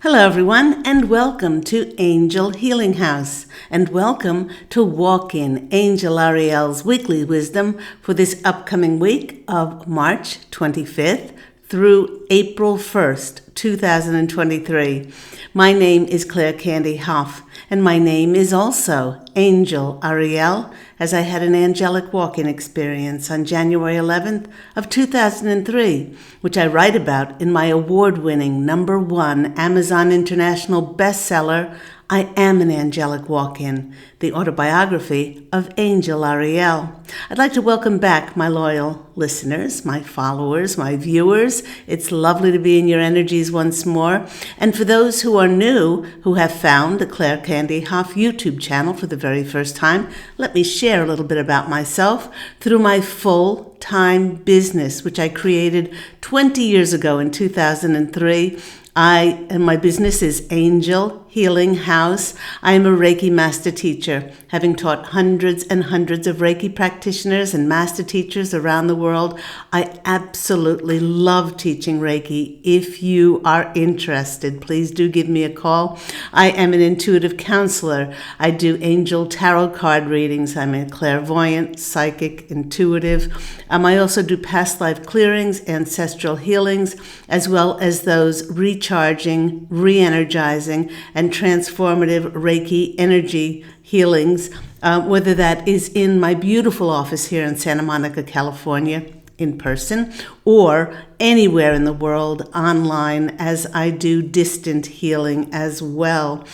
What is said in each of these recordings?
Hello everyone, and welcome to Angel Healing House, and welcome to Walk In Angel Ariel's weekly wisdom for this upcoming week of March 25th through April 1st, 2023. My name is Claire Candy Hoff, and my name is also Angel Ariel, as I had an angelic walk-in experience on January 11th of 2003, which I write about in my award-winning #1 Amazon International bestseller, I Am an Angelic Walk-In, the autobiography of Angel Ariel. I'd like to welcome back my loyal listeners, my followers, my viewers. It's lovely to be in your energies once more. And for those who are new, who have found the Claire Candy Hoff YouTube channel for the very first time, let me share a little bit about myself through my full-time business, which I created 20 years ago in 2003. My business is Angel Healing House. I am a Reiki master teacher, having taught hundreds and hundreds of Reiki practitioners and master teachers around the world. I absolutely love teaching Reiki. If you are interested, please do give me a call. I am an intuitive counselor. I do angel tarot card readings. I'm a clairvoyant, psychic, intuitive. I also do past life clearings, ancestral healings, as well as those recharging, re-energizing, and transformative Reiki energy healings, whether that is in my beautiful office here in Santa Monica, California, in person, or anywhere in the world online, as I do distant healing as well.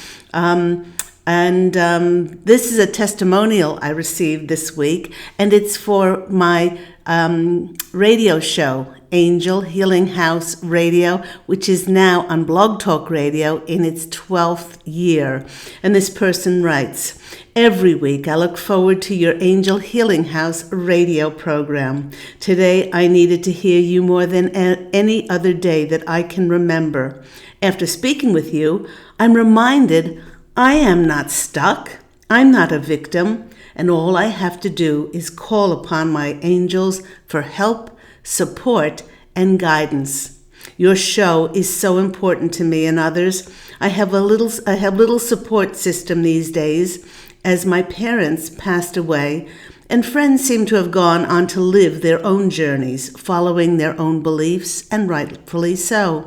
This is a testimonial I received this week, and it's for my radio show, Angel Healing House Radio, which is now on Blog Talk Radio in its 12th year. And this person writes, "Every week I look forward to your Angel Healing House radio program. Today I needed to hear you more than any other day that I can remember. After speaking with you, I'm reminded I am not stuck. I'm not a victim. And all I have to do is call upon my angels for help, support, and guidance. Your show is so important to me and others. I have little support system these days, as my parents passed away, and friends seem to have gone on to live their own journeys, following their own beliefs, and rightfully so.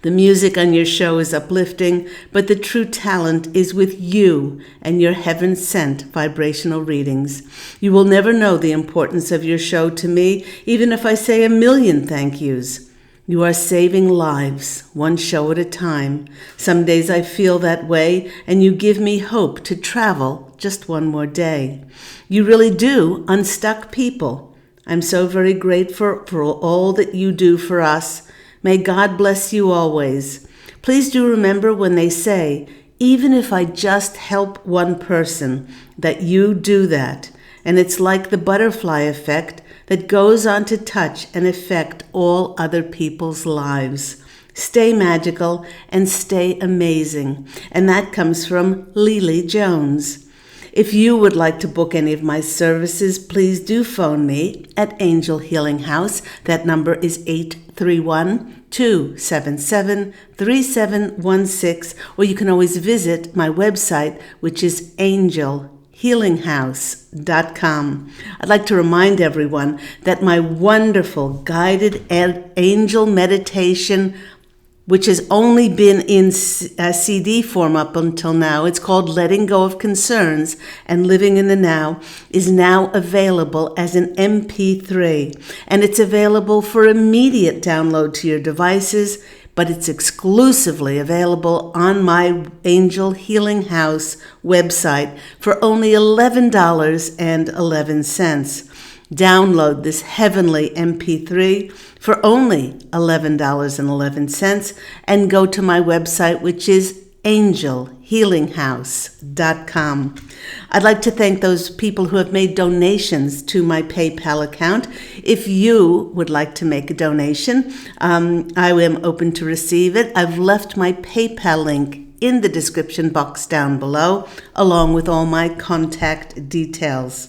The music on your show is uplifting, but the true talent is with you and your heaven-sent vibrational readings. You will never know the importance of your show to me, even if I say 1,000,000 thank yous. You are saving lives, one show at a time. Some days I feel that way, and you give me hope to travel just one more day. You really do unstuck people. I'm so very grateful for all that you do for us. May God bless you always. Please do remember when they say, even if I just help one person, that you do that. And it's like the butterfly effect that goes on to touch and affect all other people's lives. Stay magical and stay amazing. And that comes from Lily Jones. If you would like to book any of my services, please do phone me at Angel Healing House. That number is 831-277-3716, or you can always visit my website, which is angelhealinghouse.com. I'd like to remind everyone that my wonderful guided angel meditation, which has only been in CD form up until now. It's called Letting Go of Concerns and Living in the Now, is now available as an MP3. And it's available for immediate download to your devices, but it's exclusively available on my Angel Healing House website for only $11.11. Download this heavenly MP3 for only $11.11 and go to my website, which is angelhealinghouse.com. I'd like to thank those people who have made donations to my PayPal account. If you would like to make a donation, I am open to receive it. I've left my PayPal link in the description box down below, along with all my contact details.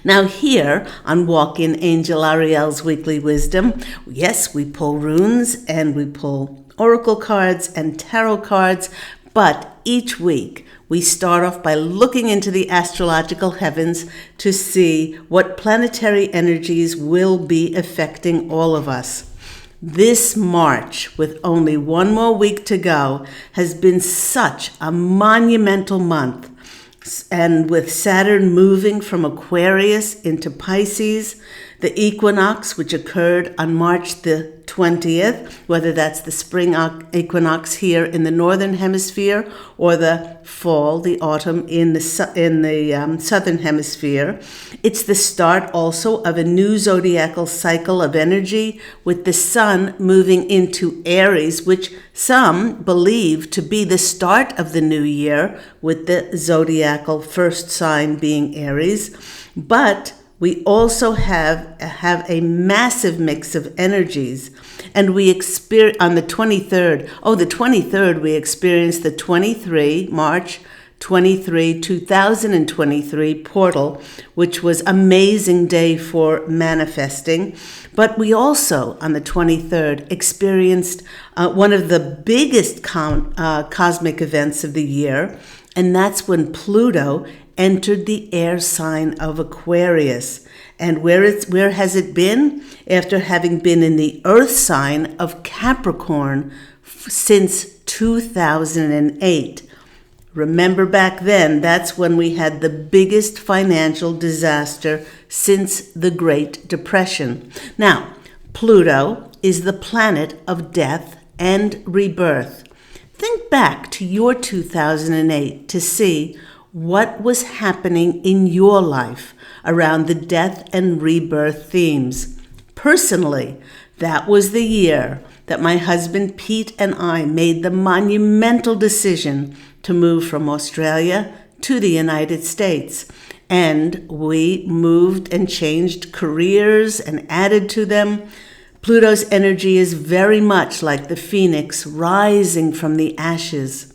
Now here on Walk In Angel Ariel's Weekly Wisdom, yes, we pull runes and we pull oracle cards and tarot cards, but each week we start off by looking into the astrological heavens to see what planetary energies will be affecting all of us. This March, with only one more week to go, has been such a monumental month. And with Saturn moving from Aquarius into Pisces, the equinox, which occurred on March the 20th, whether that's the spring equinox here in the northern hemisphere or the fall, the autumn in the southern hemisphere. It's the start also of a new zodiacal cycle of energy with the sun moving into Aries, which some believe to be the start of the new year, with the zodiacal first sign being Aries. But we also have a massive mix of energies, and we experience on the 23rd, we experienced the March 23, 2023 portal, which was amazing day for manifesting. But we also, on the 23rd, experienced one of the biggest cosmic events of the year, and that's when Pluto entered the air sign of Aquarius. And where has it been? After having been in the earth sign of Capricorn since 2008. Remember back then, that's when we had the biggest financial disaster since the Great Depression. Now, Pluto is the planet of death and rebirth. Think back to your 2008 to see what was happening in your life around the death and rebirth themes. Personally, that was the year that my husband Pete and I made the monumental decision to move from Australia to the United States. And we moved and changed careers and added to them. Pluto's energy is very much like the phoenix rising from the ashes.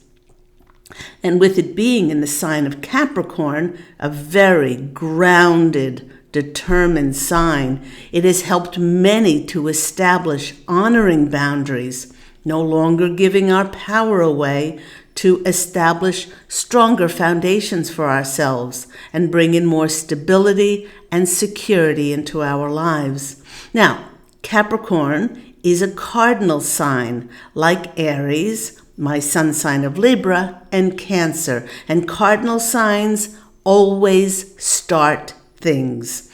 And with it being in the sign of Capricorn, a very grounded, determined sign, it has helped many to establish honoring boundaries, no longer giving our power away, to establish stronger foundations for ourselves and bring in more stability and security into our lives. Now, Capricorn is a cardinal sign, like Aries, my sun sign of Libra, and Cancer. And cardinal signs always start things.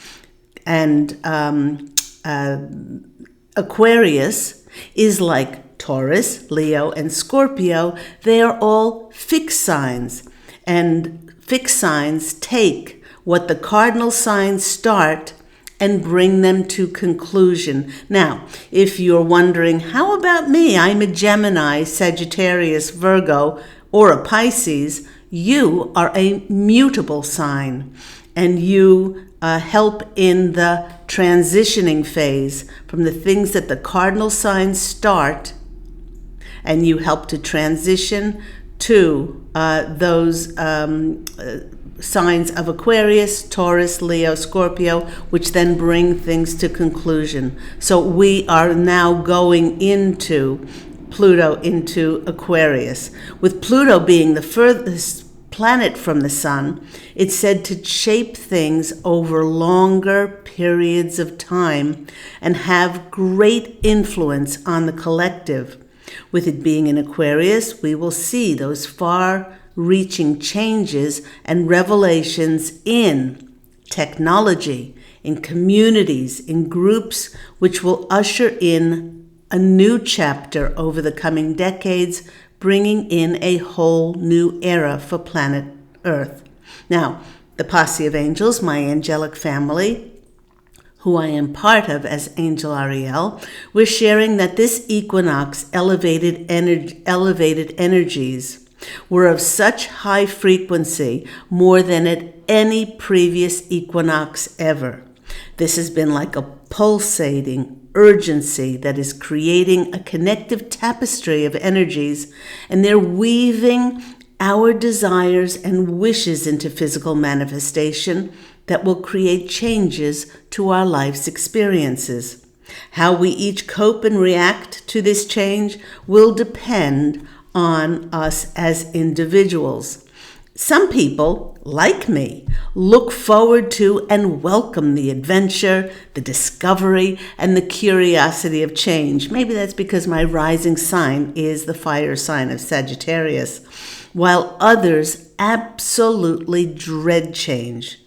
And Aquarius is like Taurus, Leo, and Scorpio. They are all fixed signs. And fixed signs take what the cardinal signs start and bring them to conclusion. Now, if you're wondering, how about me? I'm a Gemini, Sagittarius, Virgo, or a Pisces. You are a mutable sign, and you help in the transitioning phase from the things that the cardinal signs start, and you help to transition to those signs of Aquarius, Taurus, Leo, Scorpio, which then bring things to conclusion. So we are now going into Pluto, into Aquarius. With Pluto being the furthest planet from the sun, it's said to shape things over longer periods of time and have great influence on the collective. With it being in Aquarius, we will see those far-reaching changes and revelations in technology, in communities, in groups, which will usher in a new chapter over the coming decades, bringing in a whole new era for planet Earth. Now, the posse of angels, my angelic family, who I am part of as Angel Ariel, we're sharing that this equinox elevated energies were of such high frequency, more than at any previous equinox ever. This has been like a pulsating urgency that is creating a connective tapestry of energies, and they're weaving our desires and wishes into physical manifestation, that will create changes to our life's experiences. How we each cope and react to this change will depend on us as individuals. Some people, like me, look forward to and welcome the adventure, the discovery, and the curiosity of change. Maybe that's because my rising sign is the fire sign of Sagittarius, while others absolutely dread change.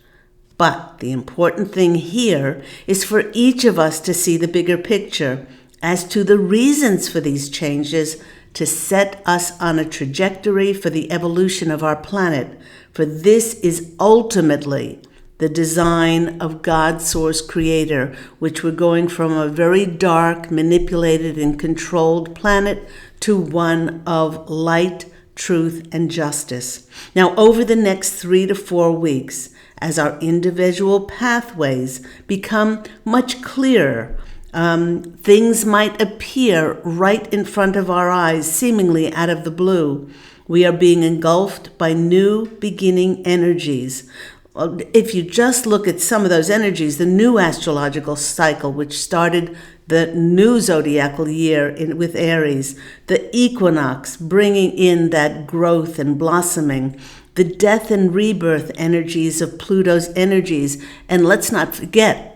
But the important thing here is for each of us to see the bigger picture as to the reasons for these changes, to set us on a trajectory for the evolution of our planet. For this is ultimately the design of God's source creator, which we're going from a very dark, manipulated, and controlled planet to one of light, truth, and justice. Now, over the next 3 to 4 weeks, as our individual pathways become much clearer, things might appear right in front of our eyes, seemingly out of the blue. We are being engulfed by new beginning energies. If you just look at some of those energies, the new astrological cycle, which started the new zodiacal year with Aries, the equinox bringing in that growth and blossoming, the death and rebirth energies of Pluto's energies, and let's not forget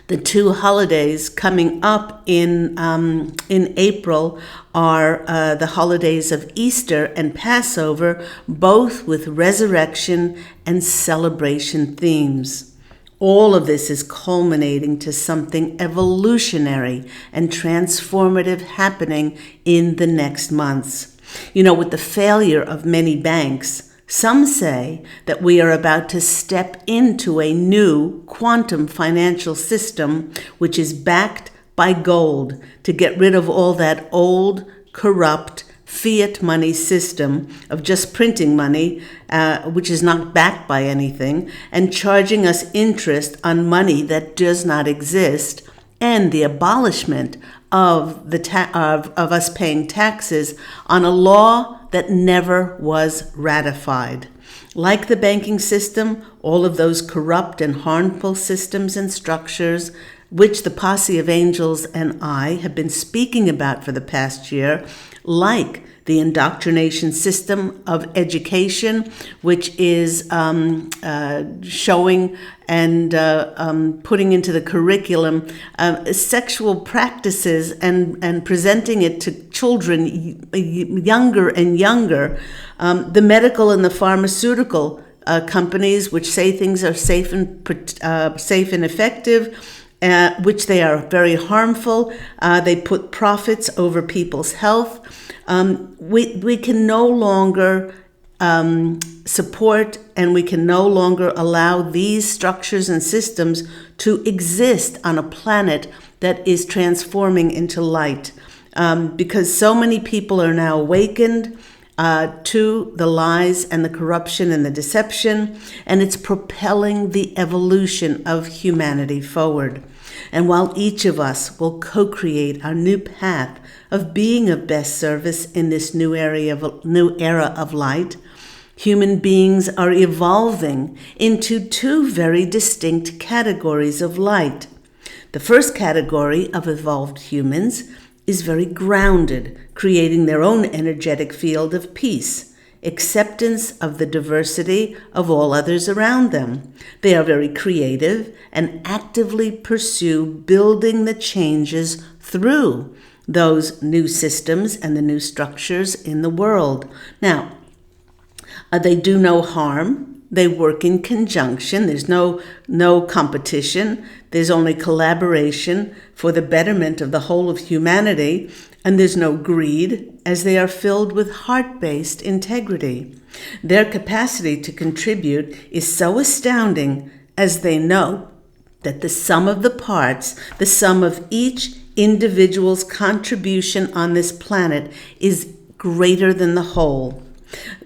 the 2 holidays coming up in April are the holidays of Easter and Passover, both with resurrection and celebration themes. All of this is culminating to something evolutionary and transformative happening in the next months. With the failure of many banks, some say that we are about to step into a new quantum financial system which is backed by gold to get rid of all that old, corrupt fiat money system of just printing money, which is not backed by anything, and charging us interest on money that does not exist, and the abolishment of of us paying taxes on a law that never was ratified. Like the banking system, all of those corrupt and harmful systems and structures, which the posse of angels and I have been speaking about for the past year, like the indoctrination system of education, which is showing and putting into the curriculum sexual practices and presenting it to children younger and younger. The medical and the pharmaceutical companies, which say things are safe and effective, which they are very harmful. They put profits over people's health. We can no longer support, and we can no longer allow these structures and systems to exist on a planet that is transforming into light, because so many people are now awakened to the lies and the corruption and the deception, and it's propelling the evolution of humanity forward. And while each of us will co-create our new path of being of best service in this new era of light, human beings are evolving into 2 very distinct categories of light. The first category of evolved humans is very grounded, creating their own energetic field of peace, acceptance of the diversity of all others around them. They are very creative and actively pursue building the changes through those new systems and the new structures in the world. Now, they do no harm. They work in conjunction. There's no competition. There's only collaboration for the betterment of the whole of humanity. And there's no greed, as they are filled with heart-based integrity. Their capacity to contribute is so astounding, as they know that the sum of the parts, the sum of each individual's contribution on this planet, is greater than the whole.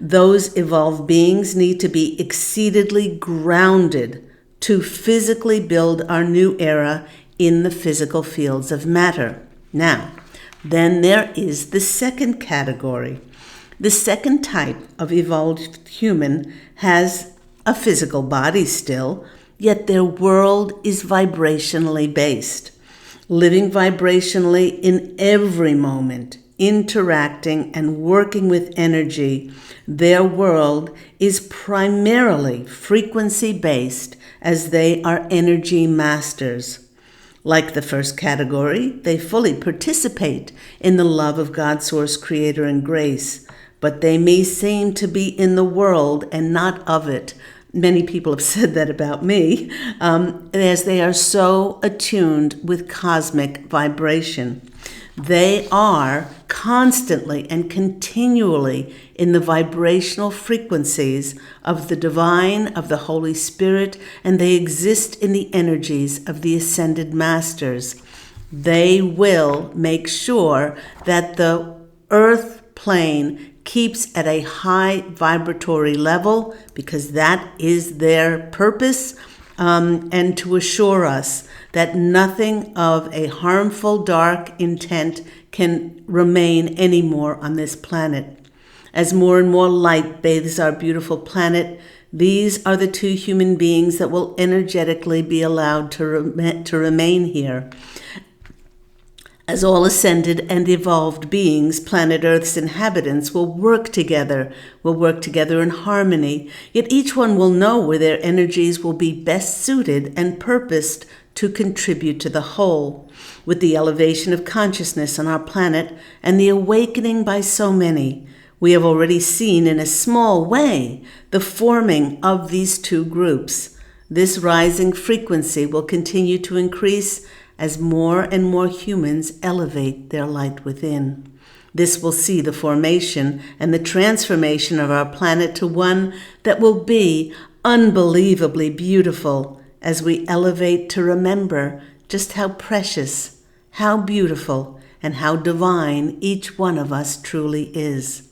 Those evolved beings need to be exceedingly grounded to physically build our new era in the physical fields of matter. Now, then there is the second category. The second type of evolved human has a physical body still, yet their world is vibrationally based. Living vibrationally in every moment, interacting and working with energy, their world is primarily frequency-based as they are energy masters. Like the first category, they fully participate in the love of God, Source, Creator, and Grace, but they may seem to be in the world and not of it. Many people have said that about me, as they are so attuned with cosmic vibration. They are constantly and continually in the vibrational frequencies of the divine, of the Holy Spirit, and they exist in the energies of the ascended masters. They will make sure that the earth plane keeps at a high vibratory level because that is their purpose, and to assure us that nothing of a harmful, dark intent can remain anymore on this planet. As more and more light bathes our beautiful planet, these are the two human beings that will energetically be allowed to remain here. As all ascended and evolved beings, planet Earth's inhabitants will work together in harmony, yet each one will know where their energies will be best suited and purposed to contribute to the whole. With the elevation of consciousness on our planet and the awakening by so many, we have already seen in a small way the forming of these two groups. This rising frequency will continue to increase as more and more humans elevate their light within. This will see the formation and the transformation of our planet to one that will be unbelievably beautiful as we elevate to remember just how precious, how beautiful, and how divine each one of us truly is.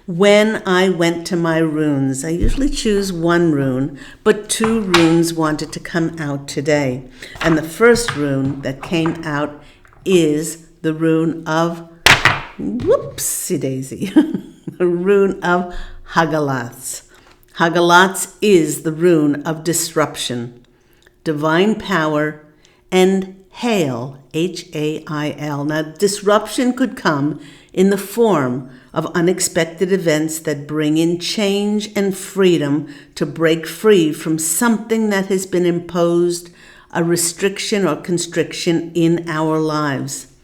When I went to my runes, I usually choose one rune, but two runes wanted to come out today. And the first rune that came out is the rune of, whoopsie daisy, the rune of Hagalatz. Hagalatz is the rune of disruption, divine power, and hail, Hail. Now, disruption could come in the form of unexpected events that bring in change and freedom to break free from something that has been imposed, a restriction or constriction in our lives.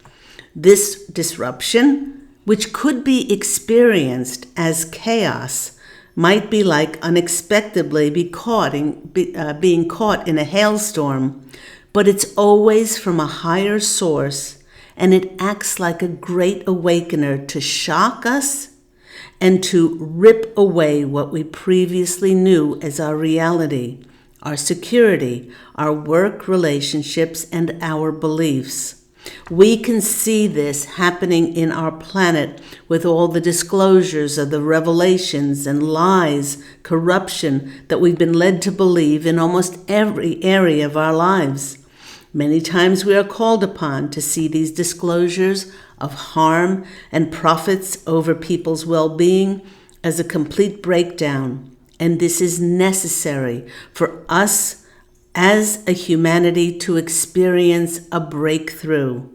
This disruption, which could be experienced as chaos, might be like unexpectedly being caught in a hailstorm, but it's always from a higher source, and it acts like a great awakener to shock us and to rip away what we previously knew as our reality, our security, our work relationships, and our beliefs. We can see this happening in our planet with all the disclosures of the revelations and lies, corruption that we've been led to believe in almost every area of our lives. Many times we are called upon to see these disclosures of harm and profits over people's well-being as a complete breakdown. And this is necessary for us as a humanity to experience a breakthrough.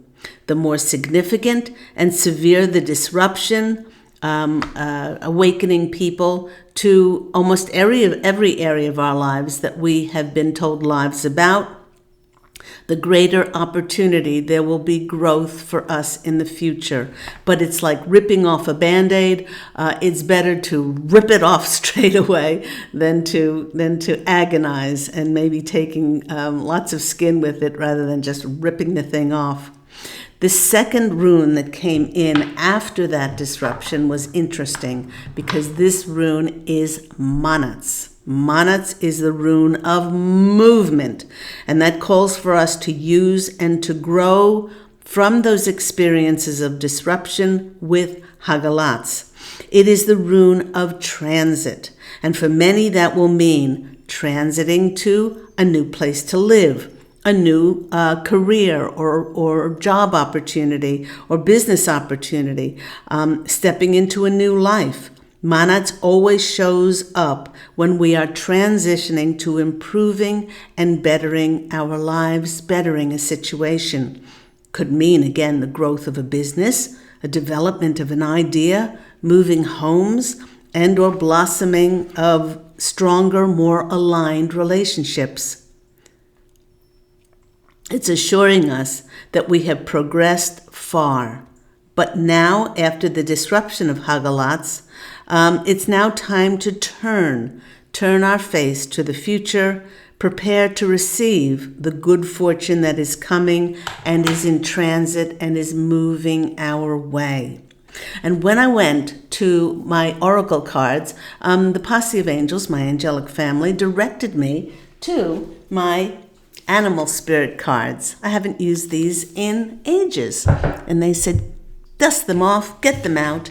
The more significant and severe the disruption, awakening people to almost every area of our lives that we have been told lies about, the greater opportunity there will be growth for us in the future. But it's like ripping off a Band-Aid. It's better to rip it off straight away than to agonize and maybe taking lots of skin with it rather than just ripping the thing off. The second rune that came in after that disruption was interesting because this rune is Manats. Manats is the rune of movement, and that calls for us to use and to grow from those experiences of disruption with Hagalatz. It is the rune of transit, and for many that will mean transiting to a new place to live, a new career or job opportunity or business opportunity, stepping into a new life. Manats always shows up when we are transitioning to improving and bettering our lives, bettering a situation. Could mean, again, the growth of a business, a development of an idea, moving homes, and or blossoming of stronger, more aligned relationships. It's assuring us that we have progressed far. But now, after the disruption of Hagalats, it's now time to turn our face to the future, prepare to receive the good fortune that is coming and is in transit and is moving our way. And when I went to my oracle cards, the posse of angels, my angelic family, directed me to my animal spirit cards. I haven't used these in ages. And they said, dust them off, get them out.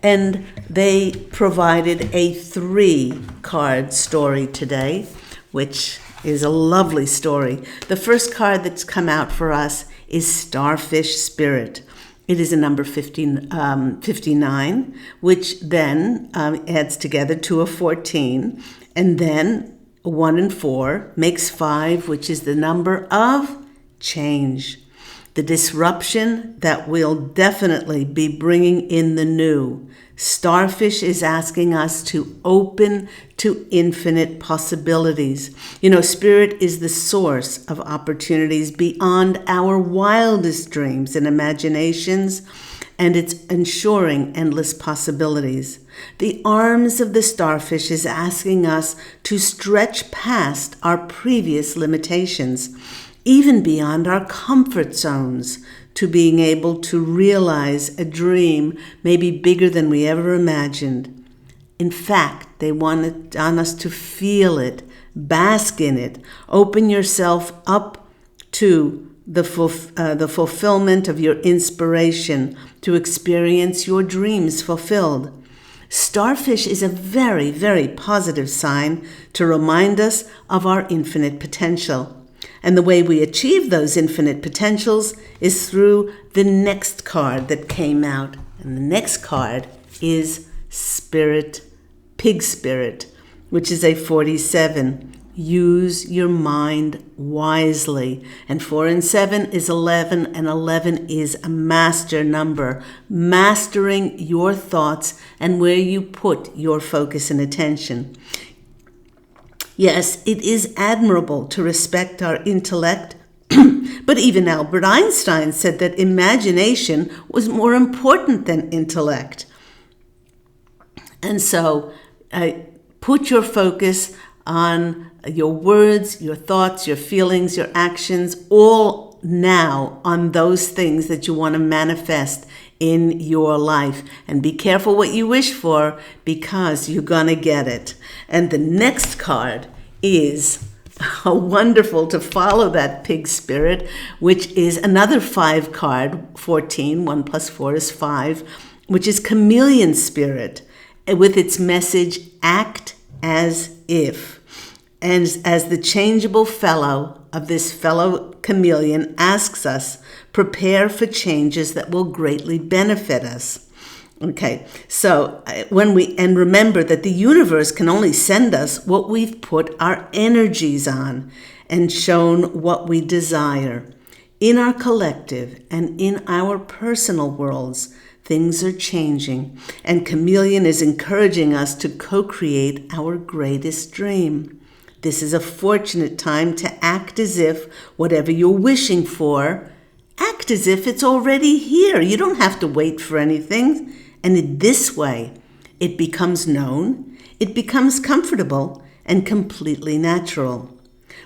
And they provided a 3-card story today, which is a lovely story. The first card that's come out for us is Starfish Spirit. It is a number 59, which then adds together to a 14. And then 1 and 4 makes 5, which is the number of change. The disruption that will definitely be bringing in the new. Starfish is asking us to open to infinite possibilities. Spirit is the source of opportunities beyond our wildest dreams and imaginations, and it's ensuring endless possibilities. The arms of the starfish is asking us to stretch past our previous limitations, even beyond our comfort zones, to being able to realize a dream maybe bigger than we ever imagined. In fact, they want us to feel it, bask in it, open yourself up to the fulfillment of your inspiration, to experience your dreams fulfilled. Starfish is a very, very positive sign to remind us of our infinite potential. And the way we achieve those infinite potentials is through the next card that came out. And the next card is Spirit, Pig Spirit, which is a 47. Use your mind wisely. And 4 and 7 is 11, and 11 is a master number, mastering your thoughts and where you put your focus and attention. Yes, it is admirable to respect our intellect, but even Albert Einstein said that imagination was more important than intellect. And so put your focus on your words, your thoughts, your feelings, your actions, all now on those things that you want to manifest in your life. And be careful what you wish for, because you're going to get it. And the next card is wonderful to follow that pig spirit, which is another 5 card, 14, 1 plus 4 is 5, which is chameleon spirit, with its message, act as if. And as the changeable fellow of this fellow chameleon asks us, prepare for changes that will greatly benefit us. Okay, so remember that the universe can only send us what we've put our energies on and shown what we desire. In our collective and in our personal worlds, things are changing, and Chameleon is encouraging us to co-create our greatest dream. This is a fortunate time to act as if whatever you're wishing for, act as if it's already here. You don't have to wait for anything. And in this way, it becomes known, it becomes comfortable, and completely natural.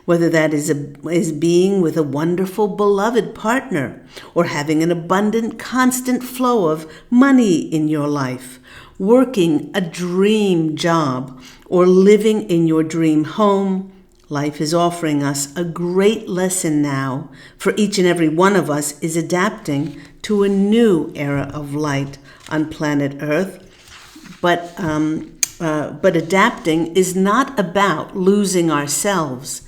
Whether that is being with a wonderful, beloved partner, or having an abundant, constant flow of money in your life, working a dream job, or living in your dream home, life is offering us a great lesson now, for each and every one of us is adapting to a new era of light on planet Earth. But adapting is not about losing ourselves.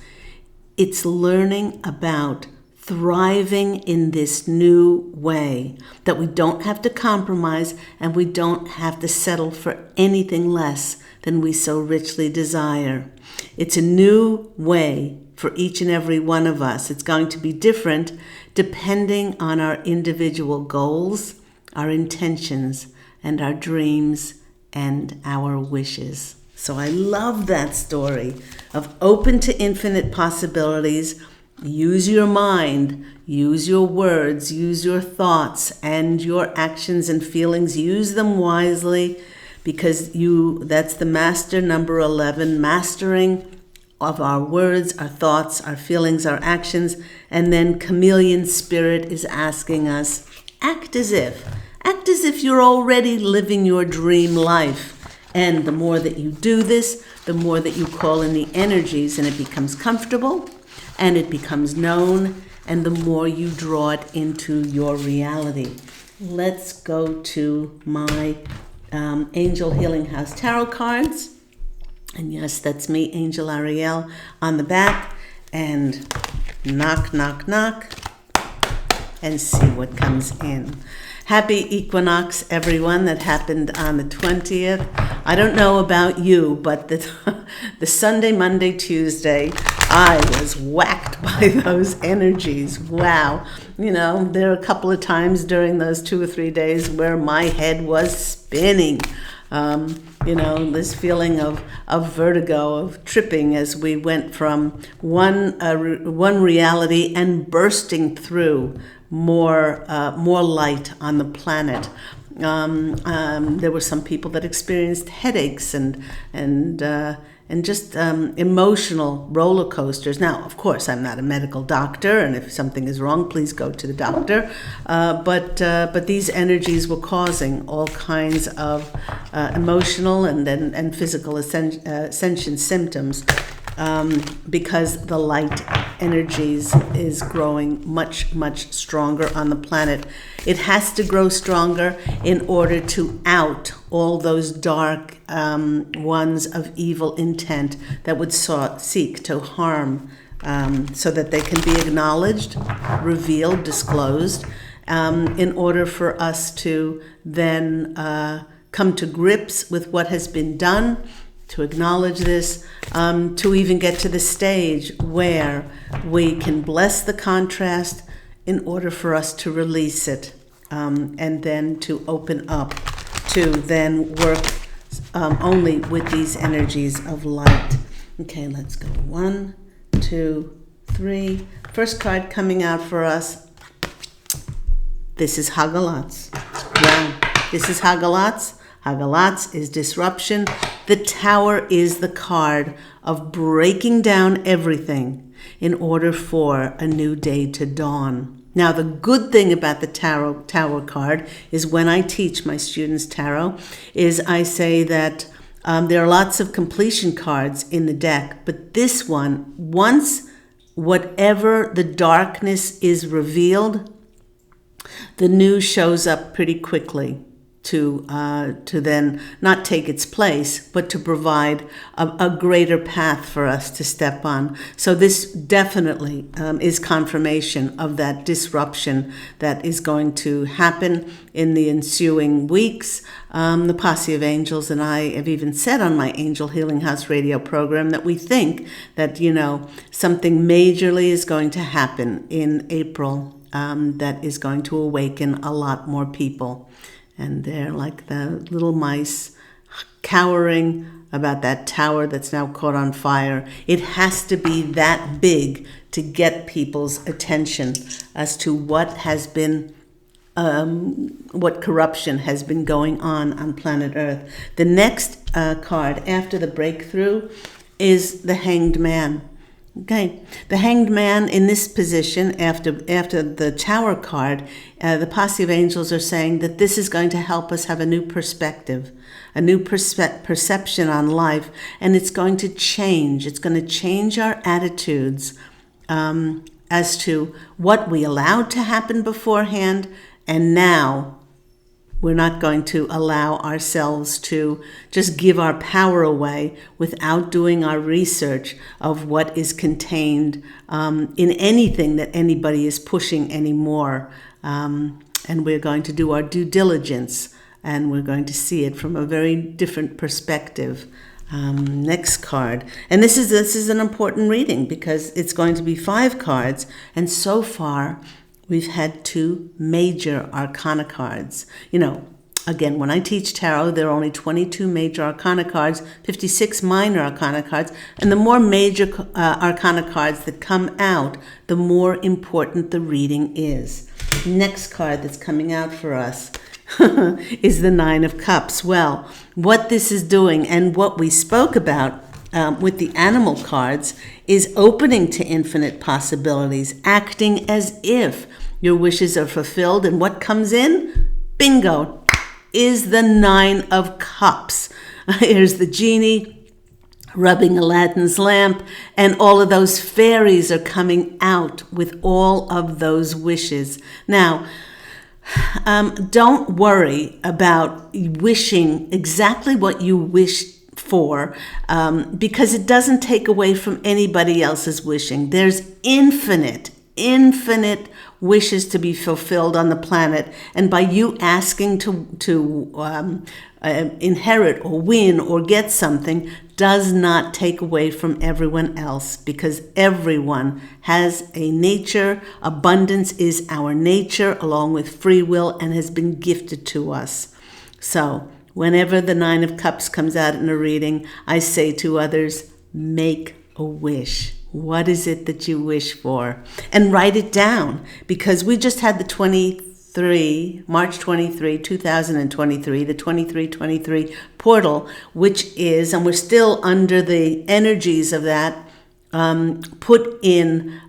It's learning about thriving in this new way, that we don't have to compromise and we don't have to settle for anything less than we so richly desire. It's a new way for each and every one of us. It's going to be different depending on our individual goals, our intentions, and our dreams and our wishes. So I love that story of open to infinite possibilities. Use your mind, use your words, use your thoughts and your actions and feelings. Use them wisely, because that's the master number 11, mastering of our words, our thoughts, our feelings, our actions. And then chameleon spirit is asking us, act as if you're already living your dream life. And the more that you do this, the more that you call in the energies, and it becomes comfortable and it becomes known, and the more you draw it into your reality. Let's go to my Angel Healing House Tarot cards. And yes, that's me, Angel Ariel, on the back. And knock, knock, knock, and see what comes in. Happy equinox, everyone, that happened on the 20th. I don't know about you, but the Sunday, Monday, Tuesday, I was whacked by those energies. Wow. There are a couple of times during those 2 or 3 days where my head was spinning. This feeling of vertigo, of tripping, as we went from one reality and bursting through more light on the planet. There were some people that experienced headaches and just emotional roller coasters. Now, of course, I'm not a medical doctor, and if something is wrong, please go to the doctor. But these energies were causing all kinds of emotional and physical ascension symptoms, because the light energies is growing much, much stronger on the planet. It has to grow stronger in order to out all those dark ones of evil intent that would seek to harm, so that they can be acknowledged, revealed, disclosed, in order for us to then come to grips with what has been done, to acknowledge this, to even get to the stage where we can bless the contrast in order for us to release it, and then to open up to then work only with these energies of light. Okay, let's go. 1, 2, 3. First card coming out for us. This is Hagalats. Wow, this is Hagalats. Hagalats is disruption. The Tower is the card of breaking down everything in order for a new day to dawn. Now, the good thing about the Tower card is when I teach my students tarot, is I say that there are lots of completion cards in the deck, but this one, once whatever the darkness is revealed, the new shows up pretty quickly to then not take its place, but to provide a greater path for us to step on. So this definitely is confirmation of that disruption that is going to happen in the ensuing weeks. The Posse of Angels and I have even said on my Angel Healing House radio program that we think that, something majorly is going to happen in April, that is going to awaken a lot more people. And they're like the little mice cowering about that tower that's now caught on fire. It has to be that big to get people's attention as to what has been, what corruption has been going on planet Earth. The next card after the breakthrough is the Hanged Man. Okay, the Hanged Man in this position after the Tower card, the Posse of Angels are saying that this is going to help us have a new perspective, a new perception on life, and it's going to change. It's going to change our attitudes as to what we allowed to happen beforehand, and now We're not going to allow ourselves to just give our power away without doing our research of what is contained in anything that anybody is pushing anymore. And we're going to do our due diligence, and we're going to see it from a very different perspective. Next card. And this is an important reading because it's going to be 5 cards. And so far, we've had 2 major arcana cards. Again, when I teach tarot, there are only 22 major arcana cards, 56 minor arcana cards. And the more major arcana cards that come out, the more important the reading is. Next card that's coming out for us is the 9 of Cups. Well, what this is doing and what we spoke about with the animal cards is opening to infinite possibilities, acting as if your wishes are fulfilled. And what comes in? Bingo! Is the 9 of Cups. Here's the genie rubbing Aladdin's lamp, and all of those fairies are coming out with all of those wishes. Now, don't worry about wishing exactly what you wish for, because it doesn't take away from anybody else's wishing. There's infinite wishes to be fulfilled on the planet, and by you asking to inherit or win or get something does not take away from everyone else, because everyone has a nature. Abundance is our nature along with free will and has been gifted to us. So whenever the 9 of Cups comes out in a reading, I say to others, make a wish. What is it that you wish for? And write it down, because we just had the March 23, 2023, the 2323 portal, which is, and we're still under the energies of that, put in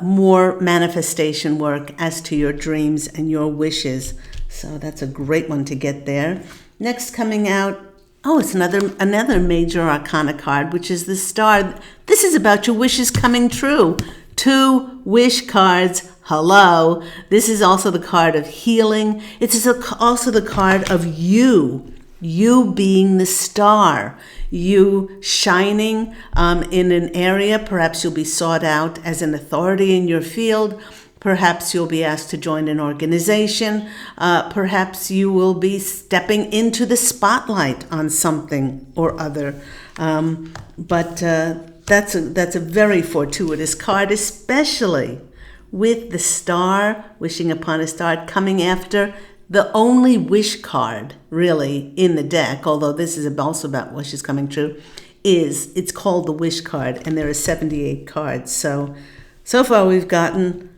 more manifestation work as to your dreams and your wishes. So that's a great one to get there. Next coming out, it's another major arcana card, which is the Star. This is about your wishes coming true. 2 wish cards. Hello. This is also the card of healing. It is also the card of you being the star, you shining in an area. Perhaps you'll be sought out as an authority in your field. Perhaps you'll be asked to join an organization. Perhaps you will be stepping into the spotlight on something or other. But that's a very fortuitous card, especially with the Star, wishing upon a star, coming after the only wish card, really, in the deck, although this is also about wishes coming true, it's called the Wish card, and there are 78 cards. So far we've gotten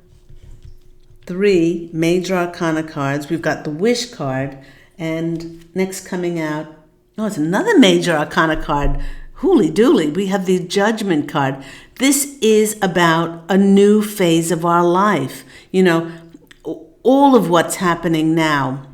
3 major arcana cards. We've got the Wish card, and next coming out, it's another major arcana card. Hooly dooly, we have the Judgment card. This is about a new phase of our life. All of what's happening now,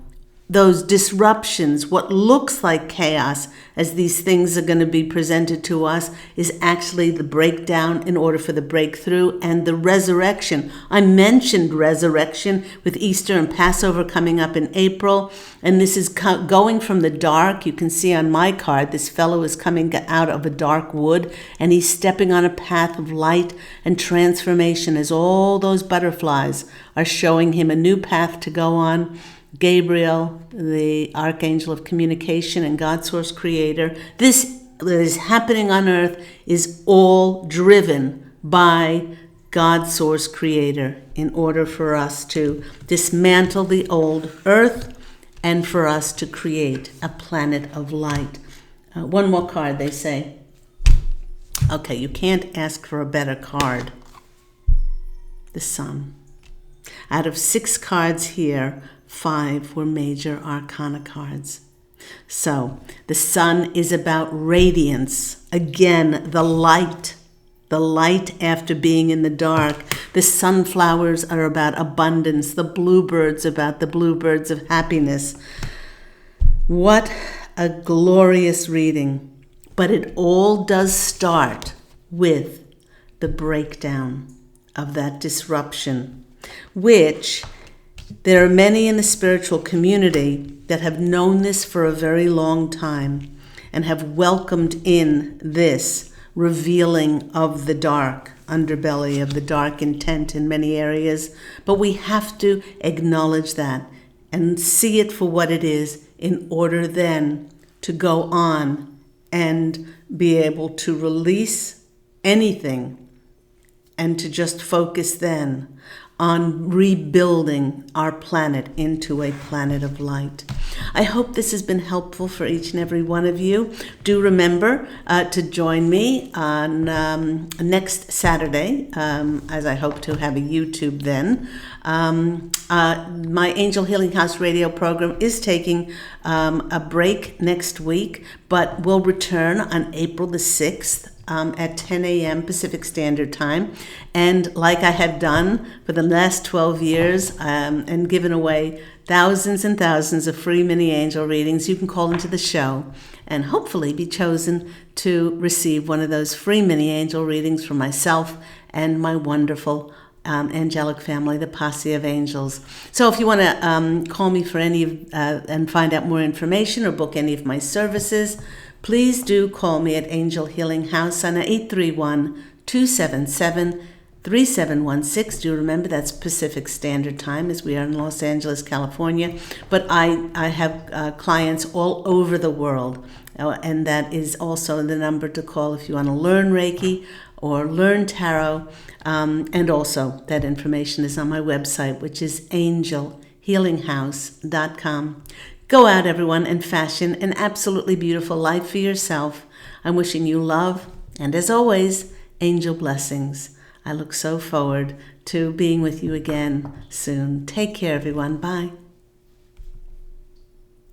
those disruptions, what looks like chaos as these things are going to be presented to us, is actually the breakdown in order for the breakthrough and the resurrection. I mentioned resurrection with Easter and Passover coming up in April, and this is going from the dark. You can see on my card, this fellow is coming out of a dark wood, and he's stepping on a path of light and transformation as all those butterflies are showing him a new path to go on. Gabriel, the archangel of communication and God source creator, this that is happening on earth is all driven by God source creator in order for us to dismantle the old earth and for us to create a planet of light. One more card, they say. Okay, you can't ask for a better card. The Sun. Out of 6 cards here, 5 were major arcana cards. So the Sun is about radiance. Again, the light after being in the dark. The sunflowers are about abundance. The bluebirds about the bluebirds of happiness. What a glorious reading. But it all does start with the breakdown of that disruption, which there are many in the spiritual community that have known this for a very long time and have welcomed in this revealing of the dark underbelly, of the dark intent in many areas. But we have to acknowledge that and see it for what it is in order then to go on and be able to release anything and to just focus then on rebuilding our planet into a planet of light. I hope this has been helpful for each and every one of you. Do remember to join me on next Saturday, as I hope to have a YouTube then. My Angel Healing House radio program is taking a break next week, but will return on April the 6th. At 10 a.m. Pacific Standard Time. And like I had done for the last 12 years and given away thousands and thousands of free mini angel readings, you can call into the show and hopefully be chosen to receive one of those free mini angel readings from myself and my wonderful angelic family, the Posse of Angels. So if you want to call me for any of and find out more information or book any of my services, please do call me at Angel Healing House on 831-277-3716. Do remember that's Pacific Standard Time as we are in Los Angeles, California. But I have clients all over the world. And that is also the number to call if you want to learn Reiki or learn Tarot. And also that information is on my website, which is angelhealinghouse.com. Go out, everyone, and fashion an absolutely beautiful life for yourself. I'm wishing you love, and as always, angel blessings. I look so forward to being with you again soon. Take care, everyone. Bye.